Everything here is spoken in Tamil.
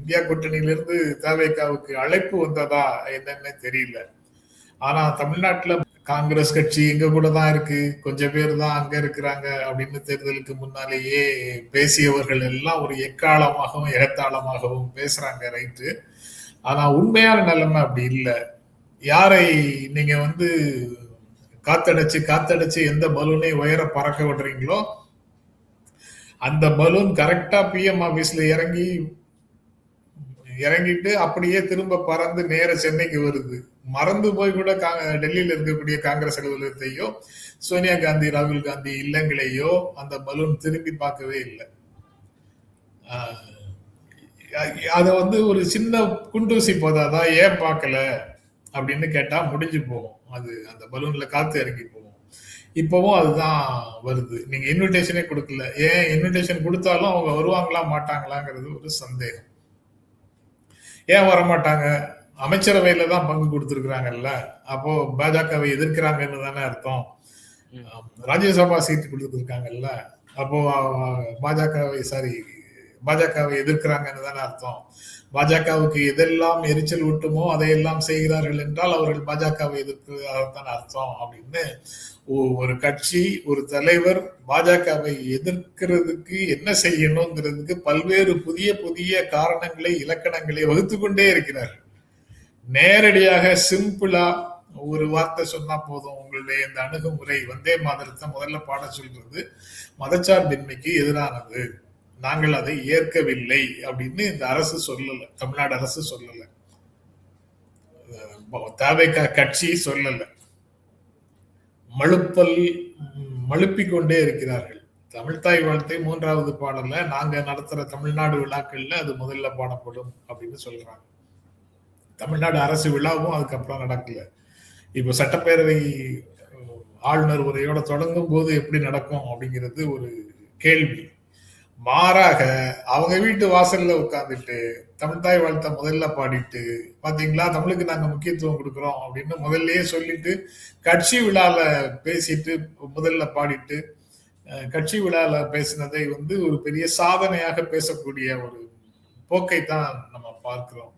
இந்தியா கூட்டணியிலிருந்து தவேகாவுக்கு அழைப்பு வந்ததா என்னன்னு தெரியல. ஆனா தமிழ்நாட்டுல காங்கிரஸ் கட்சி எங்க கூட தான் இருக்கு, கொஞ்சம் பேர் தான் அங்க இருக்கிறாங்க அப்படின்னு தேர்தலுக்கு முன்னாலேயே பேசியவர்கள் எல்லாம் ஒரு எக்காலமாகவும் எகத்தாளமாகவும் பேசுறாங்க, ரைட்டு. ஆனா உண்மையான நிலைமை அப்படி இல்லை. யாரை நீங்க காத்தடைச்சு எந்த பலூனை உயர பறக்க விடுறீங்களோ அந்த பலூன் கரெக்டா பிஎம் ஆபீஸ்ல இறங்கிட்டு அப்படியே திரும்ப பறந்து நேர சென்னைக்கு வருது. மறந்து போய் கூட டெல்லியில இருக்கக்கூடிய காங்கிரஸ் அலுவலகத்தையோ சோனியா காந்தி ராகுல் காந்தி இல்லங்களையோ அந்த பலூன் திரும்பி பார்க்கவே இல்லை. அத ஒரு சின்ன குண்டூசி போதாதான், ஏன் பார்க்கல அப்படின்னு கேட்டா முடிஞ்சு போகும். அது அந்த பலூன்ல காத்து இறங்கி போகும். இப்பவும் அதுதான் வருது. நீங்க இன்விடேஷனே கொடுக்கல, ஏன் இன்விடேஷன் கொடுத்தாலும் அவங்க வருவாங்களா மாட்டாங்களாங்கிறது ஒரு சந்தேகம். ஏன் வரமாட்டாங்க? அமைச்சரவையில தான் பங்கு கொடுத்திருக்கிறாங்கல்ல, அப்போ பாஜகவை எதிர்க்கிறாங்கன்னு தானே அர்த்தம். ராஜ்யசபா சீட்டு கொடுத்துருக்காங்கல்ல, அப்போ பாஜகவை எதிர்க்கிறாங்கன்னு தானே அர்த்தம். பாஜகவுக்கு எதெல்லாம் எரிச்சல் ஊட்டுமோ அதையெல்லாம் செய்கிறார்கள் என்றால் அவர்கள் பாஜகவை எதிர்க்கிறதான அர்த்தம் அப்படின்னு ஒரு கட்சி, ஒரு தலைவர் பாஜகவை எதிர்க்கிறதுக்கு என்ன செய்யணுங்கிறதுக்கு பல்வேறு புதிய புதிய காரணங்களை, இலக்கணங்களை வகுத்து கொண்டே இருக்கிறார்கள். நேரடியாக சிம்பிளா ஒரு வார்த்தை சொன்னா போதும், உங்களுடைய இந்த அணுகுமுறை வந்தே மாதரத்தை முதல்ல பாட சொல்றது மதச்சார்பின்மைக்கு எதிரானது, நாங்கள் அதை ஏற்கவில்லை அப்படின்னு இந்த அரசு சொல்லல, தமிழ்நாடு அரசு சொல்லல, தவேகா கட்சி சொல்லல. மழுப்பிக் கொண்டே இருக்கிறார்கள். தமிழ்தாய் வாழ்த்தை 3வது பாடல்ல நாங்க நடத்துற தமிழ்நாடு விழாக்கள்ல அது முதல்ல பாடப்படும் அப்படின்னு சொல்றாங்க. தமிழ்நாடு அரசு விழாவும் அதுக்கப்புறம் நடக்கல. இப்ப சட்டப்பேரவை ஆளுநர் உரையோட தொடங்கும் போது எப்படி நடக்கும் அப்படிங்கிறது ஒரு கேள்வி. மாறாக அவங்க வீட்டு வாசல்ல உட்கார்ந்துட்டு தமிழ்தாய் வாழ்த்த முதல்ல பாடிட்டு, பாத்தீங்களா தமிழுக்கு நாங்க முக்கியத்துவம் கொடுக்கிறோம் அப்படின்னு முதல்லயே சொல்லிட்டு, கட்சி விழால பேசிட்டு முதல்ல பாடிட்டு, கட்சி விழால பேசினதை ஒரு பெரிய சாதனையாக பேசக்கூடிய ஒரு போக்கை தான் நம்ம பார்க்கிறோம்.